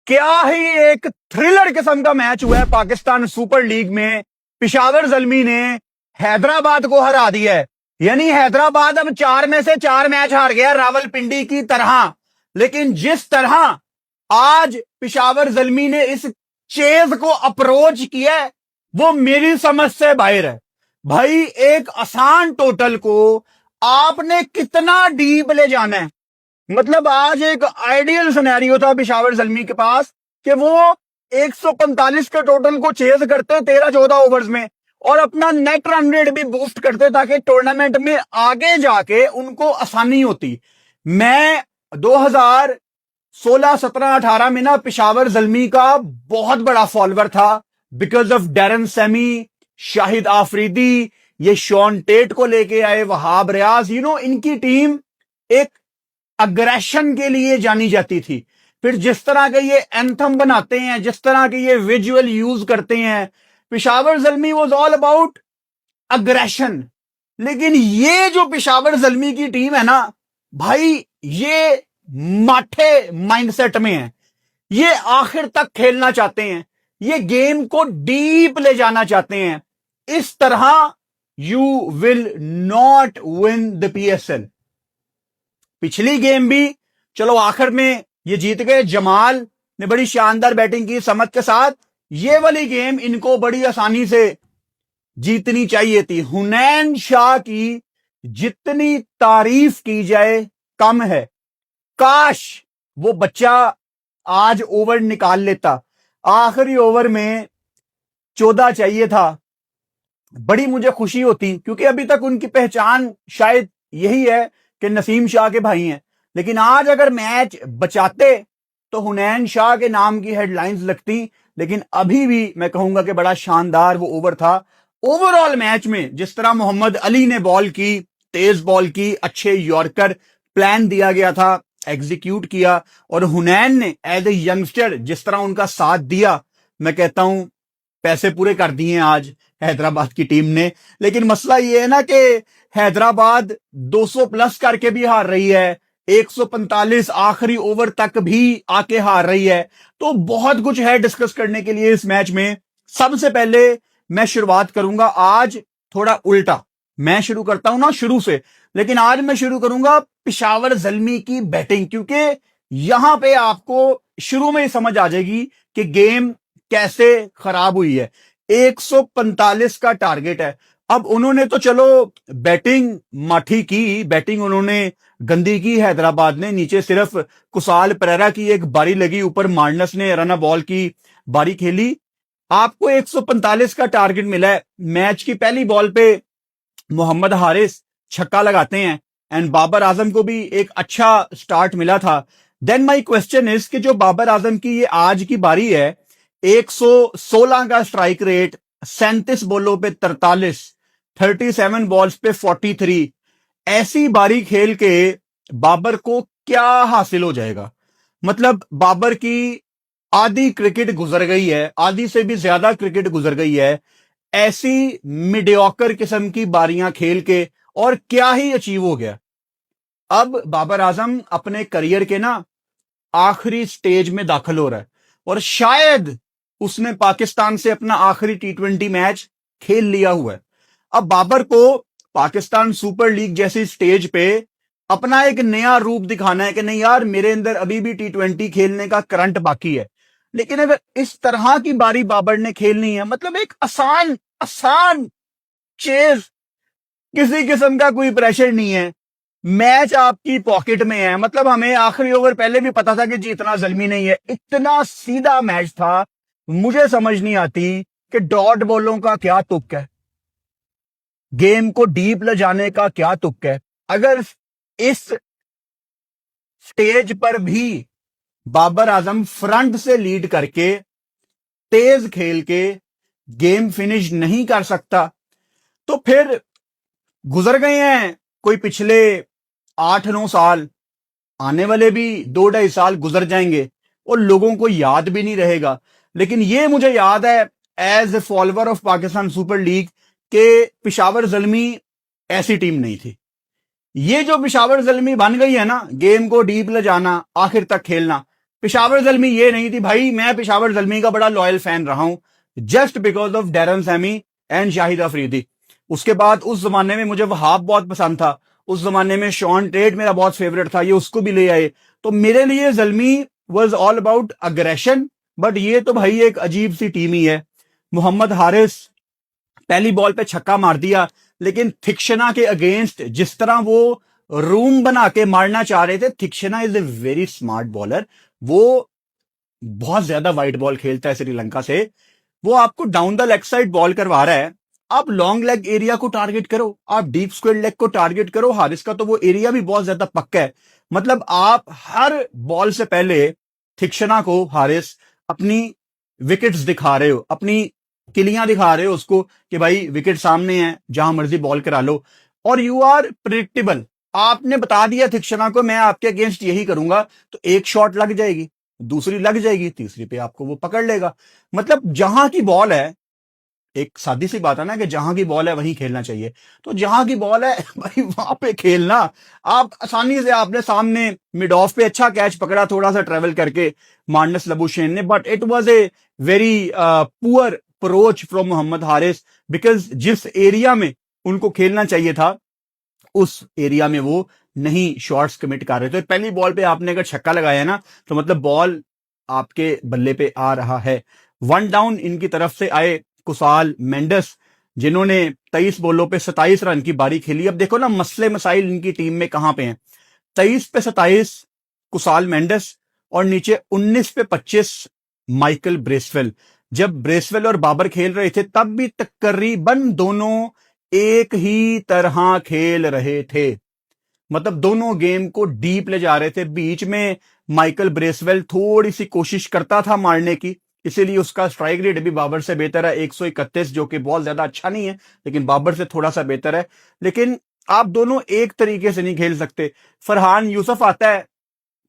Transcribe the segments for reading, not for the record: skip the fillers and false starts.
क्या ही एक थ्रिलर किस्म का मैच हुआ है पाकिस्तान सुपर लीग में। पेशावर ज़ल्मी ने हैदराबाद को हरा दिया है। यानी हैदराबाद अब 4 में से 4 मैच हार गया रावलपिंडी की तरह। लेकिन जिस तरह आज पेशावर ज़ल्मी ने इस चेज को अप्रोच किया है, वो मेरी समझ से बाहर है। भाई, एक आसान टोटल को आपने कितना डीप ले जाना है। मतलब आज एक आइडियल सिनेरियो था पेशावर ज़ल्मी के पास कि वो 145 के टोटल को चेज करते 13-14 ओवर्स में और अपना नेट रन रेट भी बूस्ट करते ताकि टूर्नामेंट में आगे जाके उनको आसानी होती। मैं 2016, 17, 18 में ना पेशावर ज़ल्मी का बहुत बड़ा फॉलोअर था because of Darren semi, Shahid Afridi, ये शॉन टेट को लेके आए, वहाब रियाज, इनकी टीम एक अग्रेशन के लिए जानी जाती थी। फिर जिस तरह के ये एंथम बनाते हैं, जिस तरह के ये विजुअल यूज करते हैं, Peshawar Zalmi was all about aggression. लेकिन ये जो पेशावर ज़ल्मी की टीम है ना भाई, ये माठे माइंडसेट में है। ये आखिर तक खेलना चाहते हैं, ये गेम को डीप ले जाना चाहते हैं। इस तरह you will not win the PSL. पिछली गेम भी चलो आखिर में ये जीत गए, जमाल ने बड़ी शानदार बैटिंग की समझ के साथ। ये वाली गेम इनको बड़ी आसानी से जीतनी चाहिए थी। हुनैन शाह की जितनी तारीफ की जाए कम है। काश वो बच्चा आज ओवर निकाल लेता। आखिरी ओवर में 14 चाहिए था, बड़ी मुझे खुशी होती, क्योंकि अभी तक उनकी पहचान शायद यही है कि नसीम शाह के भाई हैं। लेकिन आज अगर मैच बचाते तो हुनैन शाह के नाम की हेडलाइंस लगती। लेकिन अभी भी मैं कहूंगा कि बड़ा शानदार वो ओवर था। ओवरऑल मैच में जिस तरह मोहम्मद अली ने बॉल की, तेज बॉल की, अच्छे यॉर्कर, प्लान दिया गया था, एग्जीक्यूट किया, और हुनैन ने एज ए यंगस्टर जिस तरह उनका साथ दिया, मैं कहता हूं पैसे पूरे कर दिए आज हैदराबाद की टीम ने। लेकिन मसला ये है ना कि हैदराबाद 200 प्लस करके भी हार रही है, 145 आखिरी ओवर तक भी आके हार रही है। तो बहुत कुछ है डिस्कस करने के लिए इस मैच में। सबसे पहले मैं शुरुआत करूंगा आज थोड़ा उल्टा। मैं शुरू करता हूं ना शुरू से, लेकिन आज मैं शुरू करूंगा पेशावर ज़ल्मी की बैटिंग, क्योंकि यहां पे आपको शुरू में ही समझ आ जाएगी कि गेम कैसे खराब हुई है। 145 का टारगेट है। अब उन्होंने तो चलो बैटिंग माठी की, बैटिंग उन्होंने गंदी की हैदराबाद ने। नीचे सिर्फ कुसाल परेरा की एक बारी लगी, ऊपर मार्नस ने रन बॉल की बारी खेली। आपको 145 का टारगेट मिला है। मैच की पहली बॉल पे मोहम्मद हारिस छक्का लगाते हैं एंड बाबर आजम को भी एक अच्छा स्टार्ट मिला था। देन माय क्वेश्चन इज कि जो बाबर आजम की ये आज की बारी है, 116 का स्ट्राइक रेट, 37 बॉलों पे 43, 37 बॉल्स पे 43, ऐसी बारी खेल के बाबर को क्या हासिल हो जाएगा? मतलब बाबर की आधी क्रिकेट गुजर गई है, आधी से भी ज्यादा क्रिकेट गुजर गई है ऐसी मीडियोकर किस्म की बारियां खेल के, और क्या ही अचीव हो गया। अब बाबर आजम अपने करियर के ना आखिरी स्टेज में दाखिल हो रहा है और शायद उसने पाकिस्तान से अपना आखिरी T20 मैच खेल लिया हुआ है। अब बाबर को पाकिस्तान सुपर लीग जैसी स्टेज पे अपना एक नया रूप दिखाना है कि नहीं यार, मेरे अंदर अभी भी T20 खेलने का करंट बाकी है। लेकिन अगर इस तरह की बारी बाबर ने खेलनी है, मतलब एक आसान आसान चेज, किसी किस्म का कोई प्रेशर नहीं है, मैच आपकी पॉकेट में है। मतलब हमें आखिरी ओवर पहले भी पता था कि जीतना ज़ल्मी नहीं है। इतना सीधा मैच था, मुझे समझ नहीं आती कि डॉट बॉलों का क्या तुक है, गेम को डीप ले जाने का क्या तुक है। अगर इस स्टेज पर भी बाबर आजम फ्रंट से लीड करके तेज खेल के गेम फिनिश नहीं कर सकता, तो फिर गुजर गए हैं कोई पिछले 8-9 साल, आने वाले भी 2-2.5 साल गुजर जाएंगे और लोगों को याद भी नहीं रहेगा। लेकिन ये मुझे याद है as a follower of Pakistan super league के पेशावर ज़ल्मी ऐसी टीम नहीं थी। ये जो पेशावर ज़ल्मी बन गई है ना, गेम को डीप ले जाना, आखिर तक खेलना, पेशावर ज़ल्मी ये नहीं थी भाई, मैं पेशावर ज़ल्मी का बड़ा लॉयल फैन रहा हूं just because of Darren Sami and Shahid Afridi. उसके बाद उस जमाने में मुझे वहाब बहुत पसंद था, उस जमाने में शॉन टेट मेरा बहुत फेवरेट था, ये उसको भी ले आए। तो मेरे लिए Zalmi was all about aggression, but ये तो भाई एक अजीब सी टीम ही है। मोहम्मद हारिस पहली बॉल पे छक्का मार दिया, लेकिन थिक्शना के अगेंस्ट जिस तरह वो रूम बना के मारना चाह रहे थे, Theekshana is a very smart bowler, वो बहुत ज्यादा वाइड बॉल खेलता है श्रीलंका से, वो आपको down the leg side ball करवा रहा है, आप लॉन्ग लेग एरिया को टारगेट करो, आप डीप स्क्वायर लेग को टारगेट करो। हारिस का तो वो एरिया भी बहुत ज्यादा पक्का है, मतलब आप हर बॉल से पहले थिक्शना को हारिस अपनी विकेट्स दिखा रहे हो, अपनी किलियां दिखा रहे हो उसको कि भाई विकेट सामने है, जहां मर्जी बॉल करा लो, और यू आर प्रिडिक्टेबल। आपने बता दिया थिक्शना को मैं आपके अगेंस्ट यही करूंगा, तो एक शॉट लग जाएगी, दूसरी लग जाएगी, तीसरी पे आपको वो पकड़ लेगा। मतलब जहां की बॉल है, एक सादी सी बात है ना कि जहां की बॉल है वहीं खेलना चाहिए, तो जहां की बॉल है भाई वहां पे खेलना। आप आसानी से आपने सामने मिड ऑफ पे अच्छा कैच पकड़ा, थोड़ा सा ट्रेवल करके मार्नस लबुशेन ने, but it was a very poor approach from Mohammad Haris, because जिस एरिया में उनको खेलना चाहिए था उस एरिया में वो नहीं शॉट्स कमिट कर रहे थे। पहली बॉल पे आपने अगर छक्का लगाया ना, तो मतलब बॉल आपके बल्ले पे आ रहा है। वन डाउन इनकी तरफ से आए कुसाल मेंडस, जिन्होंने 23 बॉलों पे 27 रन की बारी खेली। अब देखो ना मसले मसाइल इनकी टीम में कहां पे हैं। 23 पे 27 कुसाल मेंडस, और नीचे 19 पे 25 माइकल ब्रेसवेल। जब ब्रेसवेल और बाबर खेल रहे थे तब भी तकरीबन दोनों एक ही तरह खेल रहे थे, मतलब दोनों गेम को डीप ले जा रहे थे। बीच में माइकल ब्रेसवेल थोड़ी सी कोशिश करता था मारने की, इसीलिए उसका स्ट्राइक रेट भी बाबर से बेहतर है, 131, जो कि बहुत ज्यादा अच्छा नहीं है, लेकिन बाबर से थोड़ा सा बेहतर है। लेकिन आप दोनों एक तरीके से नहीं खेल सकते। फरहान यूसुफ आता है,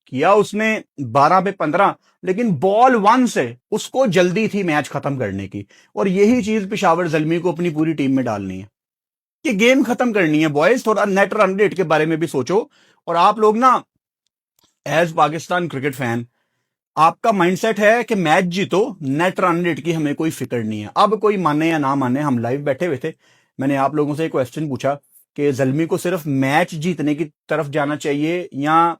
किया उसने 12 पे 15, लेकिन बॉल 1 से उसको जल्दी थी मैच खत्म करने की, और यही चीज पेशावर ज़ल्मी को अपनी पूरी टीम में डालनी है कि गेम खत्म करनी है। बॉयज थोड़ा नेट रन रेट के बारे में भी सोचो। और आप लोग ना एज पाकिस्तान क्रिकेट फैन, आपका माइंडसेट है कि मैच जीतो, नेट रन रेट की हमें कोई फिक्र नहीं है। अब कोई माने या ना माने, हम लाइव बैठे हुए थे, मैंने आप लोगों से एक क्वेश्चन पूछा कि ज़ल्मी को सिर्फ मैच जीतने की तरफ जाना चाहिए या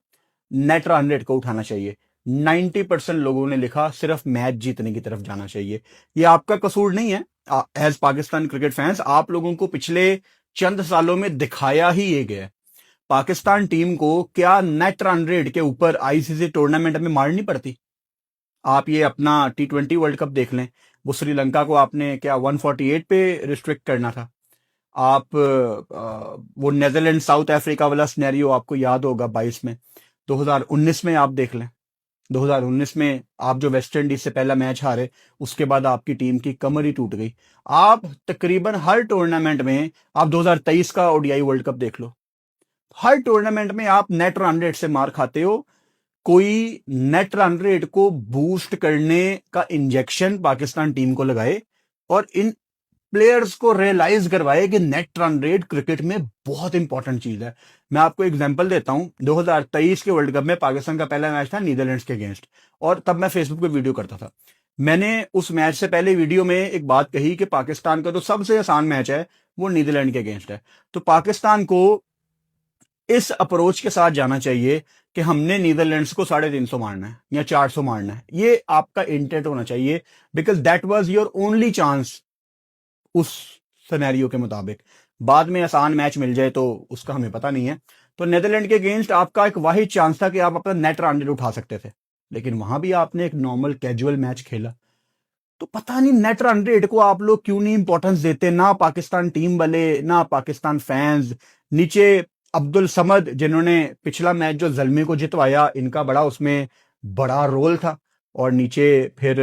नेट रन रेट को उठाना चाहिए। 90% लोगों ने लिखा सिर्फ मैच जीतने की तरफ जाना चाहिए। ये आपका कसूर नहीं है एज पाकिस्तान क्रिकेट फैंस, आप लोगों को पिछले चंद सालों में दिखाया ही ये गया। पाकिस्तान टीम को क्या नेट रन रेट के ऊपर आईसीसी टूर्नामेंट में मारनी पड़ती? आप ये अपना T20 वर्ल्ड कप देख लें, वो श्रीलंका को आपने क्या 148 पे रिस्ट्रिक्ट करना था। आप वो नेदरलैंड साउथ अफ्रीका वाला सिनेरियो आपको याद होगा 22 में, 2019 में आप देख लें, 2019 में आप जो वेस्ट इंडीज से पहला मैच हारे, उसके बाद आपकी टीम की कमर ही टूट गई। आप तकरीबन हर टूर्नामेंट में, आप 2023 का ओडीआई वर्ल्ड कप देख लो, हर टूर्नामेंट में आप नेट रन रेट से मार खाते हो। कोई नेट रन रेट को बूस्ट करने का इंजेक्शन पाकिस्तान टीम को लगाए और इन प्लेयर्स को रियलाइज करवाए कि नेट रन रेट क्रिकेट में बहुत इंपॉर्टेंट चीज है। मैं आपको एग्जांपल देता हूं, 2023 के वर्ल्ड कप में पाकिस्तान का पहला मैच था नीदरलैंड्स के अगेंस्ट, और तब मैं फेसबुक पे वीडियो करता था। मैंने उस मैच से पहले वीडियो में एक बात कही कि पाकिस्तान का जो सबसे आसान मैच है वो नीदरलैंड के अगेंस्ट है। तो पाकिस्तान को इस अप्रोच के साथ जाना चाहिए कि हमने नीदरलैंड्स को 350 मारना है या 400 मारना है, ये आपका इंटेंट होना चाहिए, because that was your only chance उस सिनेरियो के मुताबिक। बाद में आसान मैच मिल जाए तो उसका हमें पता नहीं है। तो नीदरलैंड के अगेंस्ट आपका एक वाहिद चांस था कि आप अपना नेट रन रेट उठा सकते थे, लेकिन वहां भी आपने एक नॉर्मल कैजुअल मैच खेला। तो पता नहीं नेट रन रेट को आप लोग क्यों नहीं इंपॉर्टेंस देते, ना पाकिस्तान टीम वाले ना पाकिस्तान फैंस। नीचे अब्दुल समद, जिन्होंने पिछला मैच जो ज़ल्मी को जितवाया, इनका बड़ा उसमें बड़ा रोल था। और नीचे फिर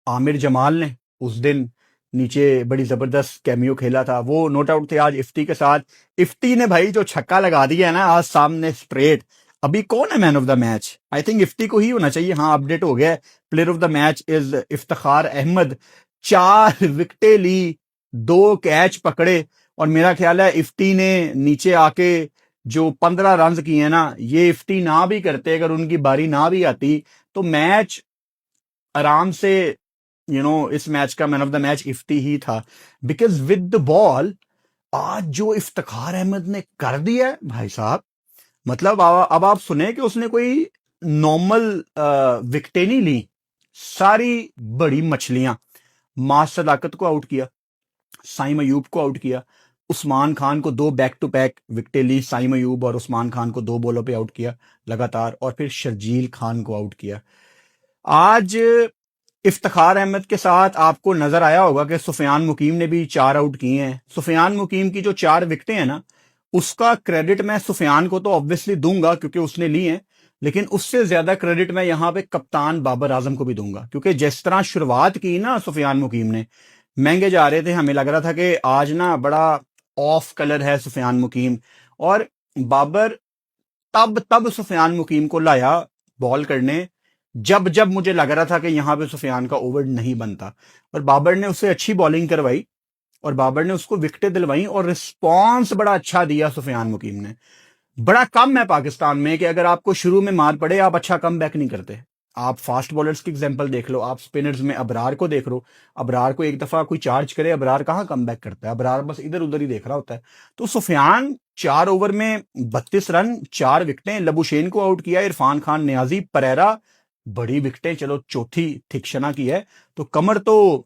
आमिर जमाल ने उस दिन नीचे बड़ी जबरदस्त कैमियो खेला था, वो नोट आउट थे आज इफ्ती के साथ। इफ्ती ने भाई जो छक्का लगा दिया है ना आज सामने स्ट्रेट, अभी कौन है man of the match? I think Ifti को ही होना चाहिए। हाँ, अपडेट हो गया, player of the match is Iftikhar Ahmed. 4 विकेटें ली, 2 कैच पकड़े, और मेरा ख्याल है इफ्ती ने नीचे आके जो 15 रन किए हैं ना, ये इफ्ती ना भी करते, अगर उनकी बारी ना भी आती तो मैच आराम से, इस मैच का man of the match Ifti ही था। बिकॉज विद द बॉल आज जो इफ्तिखार अहमद ने कर दिया है भाई साहब, मतलब अब आप सुने कि उसने कोई नॉर्मल विकेटें नहीं ली, सारी बड़ी मछलियां। मास सदाकत को आउट किया, साइम अयूब को आउट किया, उस्मान खान को 2 बैक टू बैक विकेटें ली, साइम अयूब और उस्मान खान को 2 बॉलों पे आउट किया लगातार, और फिर शर्जील खान को आउट किया। आज इफ्तिखार अहमद के साथ आपको नजर आया होगा कि सुफियान मुकीम ने भी 4 आउट किए हैं। सुफियान मुकीम की जो 4 विकेटें हैं ना, उसका क्रेडिट मैं सुफियान को तो ऑब्वियसली दूंगा क्योंकि उसने ली है, लेकिन उससे ज्यादा क्रेडिट मैं यहां पे कप्तान बाबर आजम को भी दूंगा, क्योंकि जिस तरह शुरुआत की ना सुफियान मुकीम ने, महंगे जा रहे थे, हमें लग रहा था कि आज ना बड़ा ऑफ कलर है सुफियान मुकीम, और बाबर तब तब सुफियान मुकीम को लाया बॉल करने जब जब मुझे लग रहा था कि यहां पे सुफियान का ओवर नहीं बनता, और बाबर ने उससे अच्छी बॉलिंग करवाई और बाबर ने उसको विकेटें दिलवाई, और रिस्पॉन्स बड़ा अच्छा दिया सुफियान मुकीम ने। बड़ा कम है पाकिस्तान में कि अगर आपको शुरू में मार पड़े आप अच्छा कम बैक नहीं करते। आप फास्ट बॉलर्स की एग्जांपल देख लो, आप स्पिनर्स में अबरार को देख लो, अबरार को एक दफा कोई चार्ज करे, अबरार कहां कम बैक करता है, अबरार बस इधर उधर ही देख रहा होता है। तो सुफियान 4 ओवर में 32 रन, 4 विकेटें, लबुशेन को आउट किया, इरफान खान, नियाजी, परेरा, बड़ी विकेटें, चलो चौथी थिक्शना की है, तो कमर तो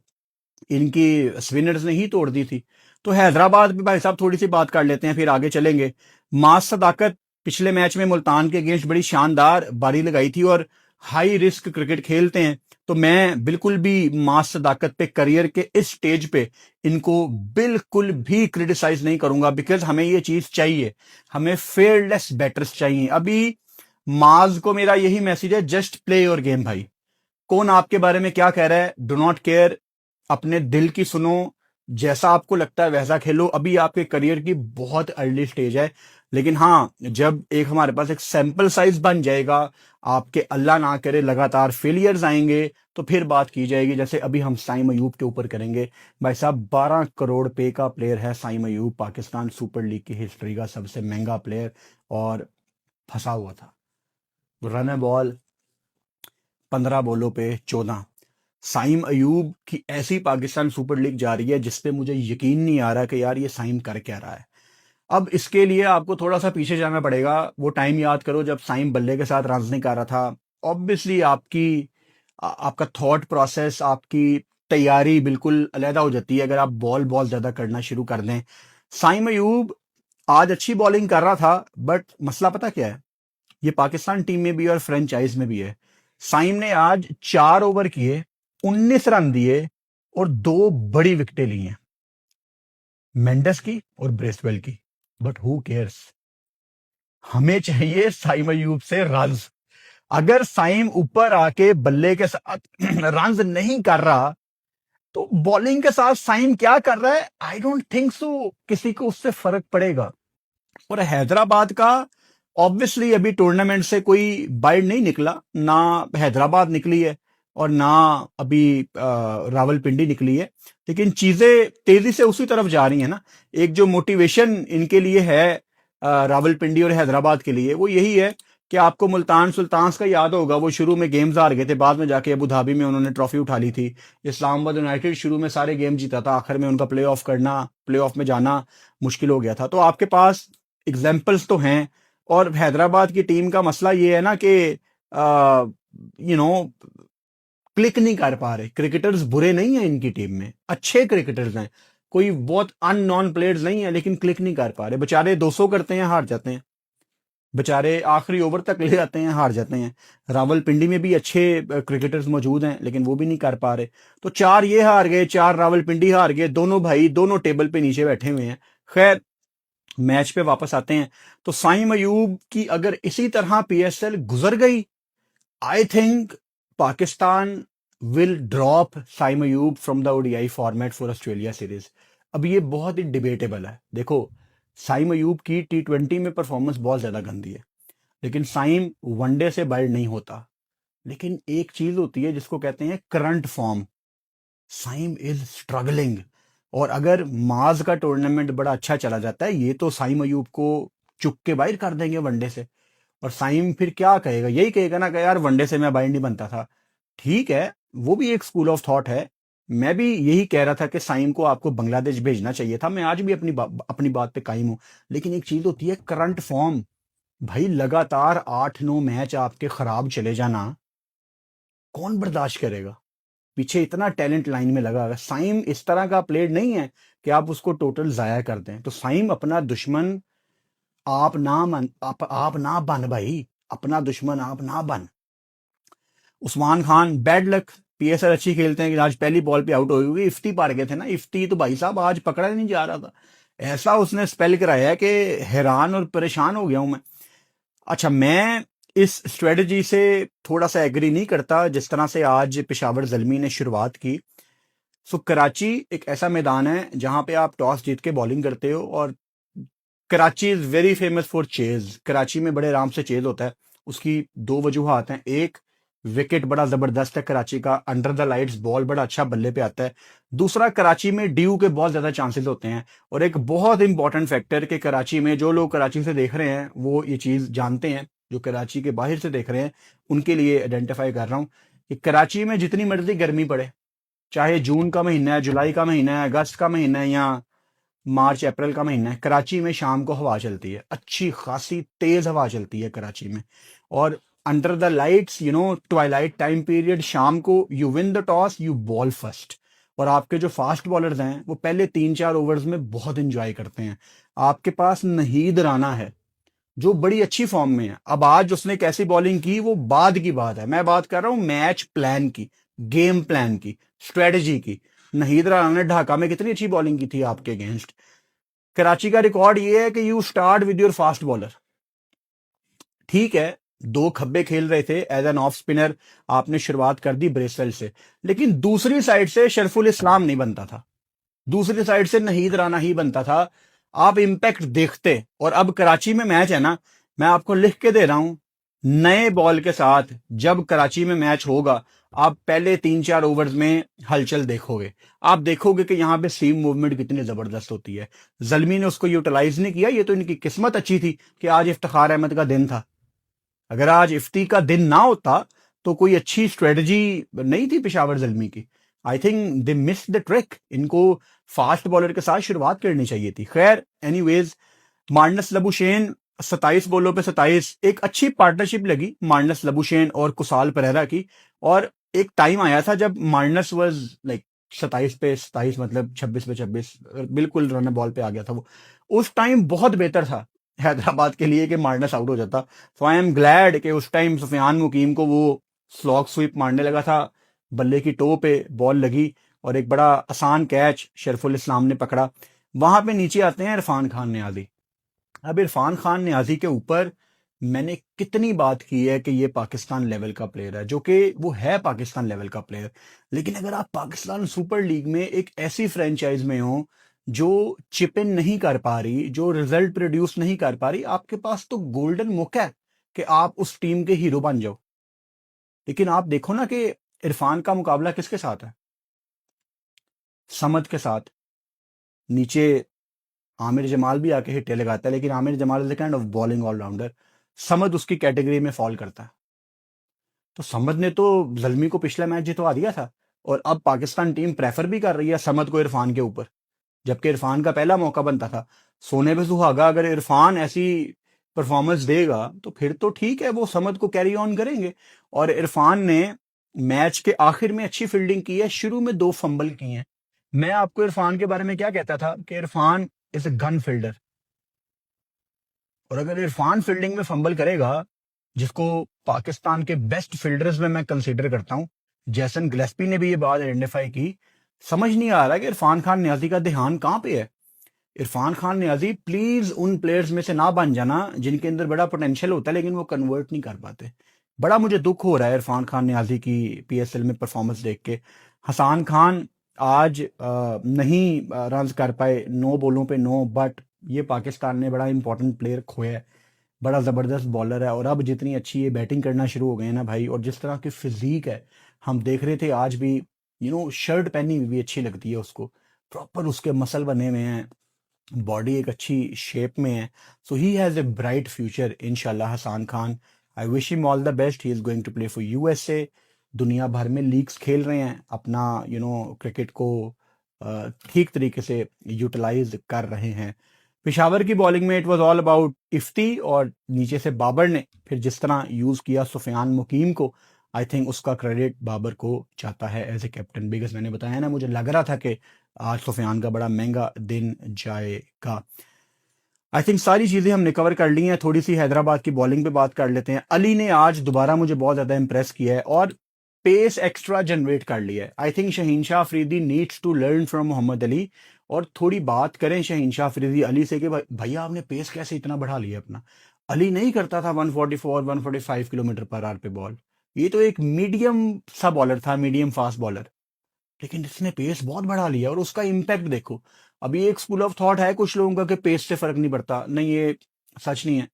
इनकी स्पिनर्स ने ही तोड़ दी थी। तो हैदराबाद भी भाई साहब थोड़ी सी बात कर लेते हैं फिर आगे चलेंगे। मास सदाकत पिछले मैच में मुल्तान के अगेंस्ट बड़ी शानदार बारी लगाई थी और हाई रिस्क क्रिकेट खेलते हैं, तो मैं बिल्कुल भी मास सदाकत पे करियर के इस स्टेज पे इनको बिल्कुल भी क्रिटिसाइज नहीं करूंगा, बिकॉज हमें ये चीज चाहिए, हमें फेयरलेस बैटर्स चाहिए। अभी माज को मेरा यही मैसेज है, जस्ट प्ले योर गेम भाई। कौन आपके बारे में क्या कह रहा है, डू नॉट केयर, अपने दिल की सुनो, जैसा आपको लगता है वैसा खेलो। अभी आपके करियर की बहुत अर्ली स्टेज है, लेकिन हाँ, जब एक हमारे पास एक सैंपल साइज बन जाएगा, आपके अल्लाह ना करे लगातार फेलियर्स आएंगे, तो फिर बात की जाएगी, जैसे अभी हम साइम अयूब के ऊपर करेंगे। भाई साहब 12 करोड़ पे का प्लेयर है साइम अयूब, पाकिस्तान सुपर लीग की हिस्ट्री का सबसे महंगा प्लेयर, और फंसा हुआ था। रन बॉल 15 बॉलों पे 14। साइम अयूब की ऐसी पाकिस्तान सुपर लीग जा रही है जिसपे मुझे यकीन नहीं आ रहा कि यार ये साइम कर क्या रहा है। अब इसके लिए आपको थोड़ा सा पीछे जाना पड़ेगा, वो टाइम याद करो जब साइम बल्ले के साथ रन नहीं कर रहा था। ऑब्वियसली आपका थॉट प्रोसेस, आपकी तैयारी बिल्कुल अलहदा हो जाती है अगर आप बॉल बहुत ज्यादा करना शुरू कर दें। साइम अयूब आज अच्छी बॉलिंग कर रहा था, बट मसला पता क्या है, ये पाकिस्तान टीम में भी और फ्रेंचाइज में भी है। साइम ने आज 4 ओवर किए, 19 रन दिए और 2 बड़ी विकेटें ली हैं, मेंडस की और ब्रेसवेल की। बट हु केयर्स, हमें चाहिए साइम अयूब से रन्स। अगर साइम ऊपर आके बल्ले के साथ रन्स नहीं कर रहा, तो बॉलिंग के साथ साइम क्या कर रहा है, आई डोंट थिंक सो किसी को उससे फर्क पड़ेगा। और हैदराबाद का ऑब्वियसली अभी टूर्नामेंट से कोई बाइट नहीं निकला, ना हैदराबाद निकली है और ना अभी रावलपिंडी निकली है, लेकिन चीजें तेजी से उसी तरफ जा रही है ना। एक जो मोटिवेशन इनके लिए है रावलपिंडी और हैदराबाद के लिए, वो यही है कि आपको मुल्तान सुल्तान्स का याद होगा, वो शुरू में गेम्स हार गए थे, बाद में जाके अबू धाबी में उन्होंने ट्रॉफी उठा ली थी। इस्लामाबाद यूनाइटेड शुरू में सारे गेम जीता था, आखिर में उनका प्ले ऑफ में जाना मुश्किल हो गया था। तो आपके पास एग्जाम्पल्स तो हैं, और हैदराबाद की टीम का मसला ये है ना कि यू नो क्लिक नहीं कर पा रहे। क्रिकेटर्स बुरे नहीं है इनकी टीम में, अच्छे क्रिकेटर्स हैं, कोई बहुत अननोन प्लेयर्स नहीं है, लेकिन क्लिक नहीं कर पा रहे। बेचारे 200 करते हैं, हार जाते हैं, बेचारे आखिरी ओवर तक ले जाते हैं, हार जाते हैं। रावलपिंडी में भी अच्छे क्रिकेटर्स मौजूद हैं, लेकिन वो भी नहीं कर पा रहे। तो 4 ये हार गए, 4 रावलपिंडी हार गए, दोनों भाई दोनों टेबल पे नीचे बैठे हुए हैं। खैर, मैच पे वापस आते हैं। तो साइम अयूब की अगर इसी तरह पीएसएल गुजर गई, I think Pakistan will drop Saim Ayub from the ODI format for Australia series. अब ये बहुत ही डिबेटेबल है। देखो, साइम अयूब की T20 में परफॉर्मेंस बहुत ज्यादा गंदी है, लेकिन साइम वनडे से बाइट नहीं होता। लेकिन एक चीज होती है जिसको कहते हैं current form, Saim is struggling. और अगर माज का टूर्नामेंट बड़ा अच्छा चला जाता है, ये तो साइम अयूब को चुक के बाहर कर देंगे वनडे से। और साइम फिर क्या कहेगा, यही कहेगा ना कि यार वनडे से मैं बाहर नहीं बनता था। ठीक है, वो भी एक स्कूल ऑफ थॉट है। मैं भी यही कह रहा था कि साइम को आपको बांग्लादेश भेजना चाहिए था। मैं आज भी अपनी बात पे कायम हूं। लेकिन एक चीज होती है करंट फॉर्म। भाई लगातार 8-9 मैच आपके खराब चले जाना कौन बर्दाश्त करेगा। पीछे इतना टैलेंट लाइन में लगा है। साइम इस तरह का प्लेयर नहीं है कि आप उसको टोटल जाया कर दें। तो साइम अपना दुश्मन आप ना बन भाई, अपना दुश्मन आप ना बन। Usman Khan bad luck, PSL अच्छी खेलते हैं कि आज पहली बॉल पे आउट हो गई। इफ्ती पार गए थे ना, इफ्ती तो भाई साहब आज पकड़ा नहीं जा रहा था। ऐसा उसने स्पेल कराया कि हैरान और परेशान हो गया हूं मैं। अच्छा, मैं इस स्ट्रेटजी से थोड़ा सा एग्री नहीं करता जिस तरह से आज पेशावर जल्मी ने शुरुआत की। सो कराची एक ऐसा मैदान है जहां पे आप टॉस जीत के बॉलिंग करते हो। और Karachi is very famous for chase. Karachi में बड़े आराम से चेज होता है। उसकी दो वजूहात हैं। एक, विकेट बड़ा जबरदस्त है कराची का, अंडर द लाइट्स बॉल बड़ा अच्छा बल्ले पे आता है। दूसरा, कराची में ड्यू के बहुत ज्यादा चांसेस होते हैं। और एक बहुत इंपॉर्टेंट फैक्टर कि कराची में जो लोग कराची से देख रहे हैं वो ये चीज जानते हैं, जो कराची के बाहर से देख रहे हैं उनके लिए आइडेंटिफाई कर रहा हूं कि कराची में जितनी मर्जी गर्मी पड़े, चाहे जून का महीना है, जुलाई का महीना है, अगस्त का महीना है, या मार्च अप्रैल का महीना है, कराची में शाम को हवा चलती है, अच्छी खासी तेज हवा चलती है कराची में। और under the lights, Twilight time period, शाम को you win the toss, you ball first. और आपके जो फास्ट बॉलर्स हैं वो पहले 3-4 ओवर्स में बहुत इंजॉय करते हैं। आपके पास नहीद राना है जो बड़ी अच्छी फॉर्म में है। अब आज उसने कैसी बॉलिंग की वो बाद की बात है, मैं बात कर रहा हूं मैच प्लान की, गेम प्लान की, स्ट्रेटजी की। नहीद राना ने ढाका में कितनी अच्छी बॉलिंग की थी आपके अगेंस्ट। कराची का रिकॉर्ड ये है कि you start with your fast bowler. ठीक है, दो खब्बे खेल रहे थे एज एन ऑफ स्पिनर, आपने शुरुआत कर दी ब्रेसवेल से, लेकिन दूसरी साइड से शरफुल इस्लाम नहीं बनता था, दूसरी साइड से नहीद राना ही बनता था। आप इंपैक्ट देखते। और अब कराची में मैच है ना, मैं आपको लिख के दे रहा हूं, नए बॉल के साथ जब कराची में मैच होगा, आप पहले 3-4 ओवर्स में हलचल देखोगे। आप देखोगे कि यहां पे सीम मूवमेंट कितनी जबरदस्त होती है। जल्मी ने उसको यूटिलाइज नहीं किया। ये तो इनकी किस्मत अच्छी थी कि आज इफ्तिखार अहमद का दिन था। अगर आज इफ्ती का दिन ना होता तो कोई अच्छी स्ट्रेटजी नहीं थी पेशावर जल्मी की। I think they miss the trick. इनको फास्ट बॉलर के साथ शुरुआत करनी चाहिए थी। खैर, एनीवेज, मार्नस लबुशेन 27 बॉलों पे 27, एक अच्छी पार्टनरशिप लगी मार्नस लबुशेन और कुसाल परेरा की। और एक टाइम आया था जब मार्नस वाज लाइक 27 पे 27, मतलब 26 पे 26, बिल्कुल रन बॉल पे आ गया था वो। उस टाइम बहुत बेहतर था हैदराबाद के लिए कि मार्नस आउट हो जाता। सो आई एम ग्लैड कि उस टाइम सुफियान मुकीम को वो स्लॉग स्वीप मारने लगा था, बल्ले की टो पे बॉल लगी और एक बड़ा आसान कैच शरफुल इस्लाम ने पकड़ा। वहां पे नीचे आते हैं इरफान खान नियाजी। अब इरफान खान नियाजी के ऊपर मैंने कितनी बात की है कि ये पाकिस्तान लेवल का प्लेयर है, जो कि वो है पाकिस्तान लेवल का प्लेयर। लेकिन अगर आप पाकिस्तान सुपर लीग में एक ऐसी फ्रेंचाइज में हो जो चिप इन नहीं कर पा रही, जो रिजल्ट प्रोड्यूस नहीं कर पा रही, आपके पास तो गोल्डन मौका है कि आप उस टीम के हीरो बन जाओ। लेकिन आप देखो ना कि इरफान का मुकाबला किसके साथ है? समद के साथ। नीचे आमिर जमाल भी आके हिट्टे लगाता है, लेकिन Aamir Jamal is the kind of bowling allrounder. Samad उसकी कैटेगरी में फॉल करता है। तो समद ने तो जल्मी को पिछला मैच जितवा दिया था। और अब पाकिस्तान टीम प्रेफर भी कर रही है समद को इरफान के ऊपर, जबकि इरफान का पहला मौका बनता था। सोने पे सुहागा, अगर इरफान ऐसी परफॉर्मेंस देगा तो फिर तो ठीक है, वो समद को कैरी ऑन करेंगे। और इरफान ने मैच के आखिर में अच्छी फील्डिंग की है, शुरू में 2 फंबल की हैं। मैं आपको इरफान के बारे में क्या कहता था कि Irfan is a gun fielder. और अगर इरफान फील्डिंग में फंबल करेगा, जिसको पाकिस्तान के बेस्ट फील्डर्स में मैं कंसीडर करता हूं, जैसन ग्लेस्पी ने भी ये बात आइडेंटिफाई की, समझ नहीं आ रहा कि इरफान खान नियाजी का ध्यान कहां पे है। इरफान खान नियाजी प्लीज उन प्लेयर्स में से ना बन जाना जिनके अंदर बड़ा पोटेंशियल होता है लेकिन वो कन्वर्ट नहीं कर पाते। बड़ा मुझे दुख हो रहा है इरफान खान नियाजी की पीएसएल में परफॉर्मेंस देख के। हसान खान आज नहीं रन कर पाए, 9 बॉलों पे 9, बट ये पाकिस्तान ने बड़ा इंपॉर्टेंट प्लेयर खोया है। बड़ा जबरदस्त बॉलर है। और अब जितनी अच्छी ये बैटिंग करना शुरू हो गए हैं ना भाई, और जिस तरह की फिजिक है, हम देख रहे थे आज भी, शर्ट पहनी हुई भी अच्छी लगती है उसको, प्रॉपर उसके मसल बने हुए हैं। बॉडी एक अच्छी शेप में है, so he has a bright future इंशाल्लाह। Hasan Khan, I wish him all the best. He is going to play for USA. दुनिया भर में लीग्स खेल रहे हैं, अपना क्रिकेट को ठीक तरीके से यूटिलाइज कर रहे हैं। पिशावर की बॉलिंग में it was all about Ifti, और नीचे से बाबर ने फिर जिस तरह यूज़ किया सुफियान मुकीम को, आई थिंक उसका क्रेडिट बाबर को जाता है एज ए कैप्टन। बिकॉज मैंने बताया ना, मुझे लग रहा था कि आज सुफियान का बड़ा महंगा दिन जाएगा। आई थिंक सारी चीज़ें हमने कवर कर ली हैं। थोड़ी सी हैदराबाद की बॉलिंग पे बात कर लेते हैं। अली ने आज दोबारा मुझे बहुत ज़्यादा इंप्रेस किया है और पेस एक्स्ट्रा जनरेट कर लिया है। I think Shaheen Shah Afridi needs to learn from Mohammad Ali, और थोड़ी बात करें शहीन शाह अफरीदी अली से कि भैया आपने पेस कैसे इतना बढ़ा लिया अपना। अली नहीं करता था 144 145 किलोमीटर पर आवर पे बॉल। ये तो एक मीडियम सा बॉलर था, मीडियम फास्ट बॉलर, लेकिन इसने पेस बहुत बढ़ा लिया और उसका इम्पैक्ट देखो। अभी एक स्कूल ऑफ थॉट है कुछ लोगों का कि पेस से फर्क नहीं पड़ता, नहीं, ये सच नहीं है।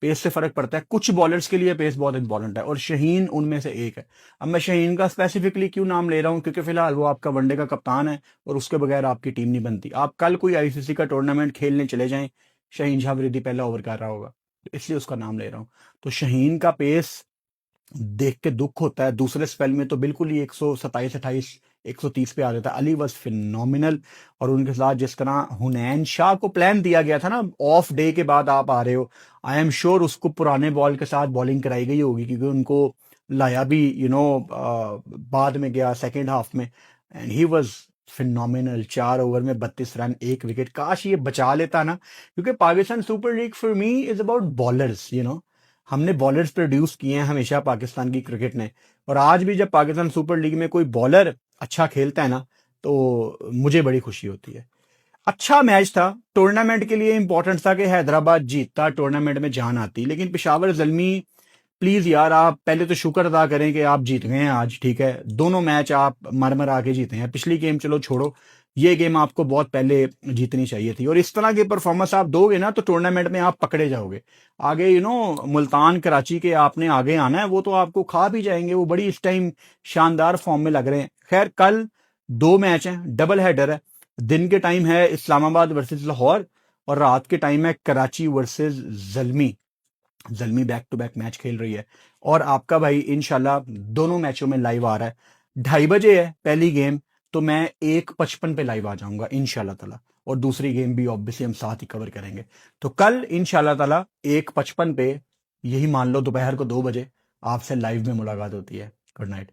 पेस से फर्क पड़ता है, कुछ बॉलर्स के लिए पेस बहुत इंपॉर्टेंट है और शहीन उनमें से एक है। अब मैं शहीन का स्पेसिफिकली क्यों नाम ले रहा हूं, क्योंकि फिलहाल वो आपका वनडे का कप्तान है और उसके बगैर आपकी टीम नहीं बनती। आप कल कोई आईसीसी का टूर्नामेंट खेलने चले जाएं, शहीन शाह अफरीदी पहला ओवर कर रहा होगा, इसलिए उसका नाम ले रहा हूं। तो शहीन का पेस देख के दुख होता है। दूसरे स्पेल में तो बिल्कुल ही 127-28 130 पे आ जाता है। अली वॉज फिनोमिनल, और उनके साथ जिस तरह हुनैन शाह को प्लान दिया गया था ना, ऑफ डे के बाद आप आ रहे हो, आई एम श्योर उसको पुराने बॉल के साथ बॉलिंग कराई गई होगी, क्योंकि उनको लाया भी बाद में गया सेकेंड हाफ में, and he was phenomenal. 4 over में 32 रन, 1 विकेट। काश ये बचा लेता ना, क्योंकि Pakistan super league for me is about bowlers. हमने बॉलर्स प्रोड्यूस किए हैं हमेशा पाकिस्तान की क्रिकेट ने, और आज भी जब पाकिस्तान सुपर लीग में कोई बॉलर अच्छा खेलता है ना, तो मुझे बड़ी खुशी होती है। अच्छा मैच था, टूर्नामेंट के लिए इंपॉर्टेंट था कि हैदराबाद जीतता, टूर्नामेंट में जान आती। लेकिन पेशावर जल्मी, प्लीज यार आप पहले तो शुक्र अदा करें कि आप जीत गए हैं आज, ठीक है। दोनों मैच आप मर मर आके जीते हैं। पिछली गेम चलो छोड़ो, ये गेम आपको बहुत पहले जीतनी चाहिए थी, और इस तरह के परफॉर्मेंस आप दोगे ना तो टूर्नामेंट में आप पकड़े जाओगे आगे। मुल्तान कराची के आपने आगे आना है, वो तो आपको खा भी जाएंगे। वो बड़ी इस टाइम शानदार फॉर्म में लग रहे हैं। खैर, कल 2 मैच हैं, डबल हेडर है। दिन के टाइम है इस्लामाबाद वर्सेस लाहौर, और रात के टाइम है Karachi versus Zalmi. Zalmi back to back match खेल रही है, और आपका भाई इंशाल्लाह दोनों मैचों में लाइव आ रहा है। 2:30 बजे है पहली गेम, तो मैं 1:55 पे लाइव आ जाऊंगा इंशाल्लाह ताला, और दूसरी गेम भी ऑब्वियसली हम साथ ही कवर करेंगे। तो कल इंशाल्लाह ताला 1:55 पे, यही मान लो दोपहर को 2 बजे, आपसे लाइव में मुलाकात होती है। Good night.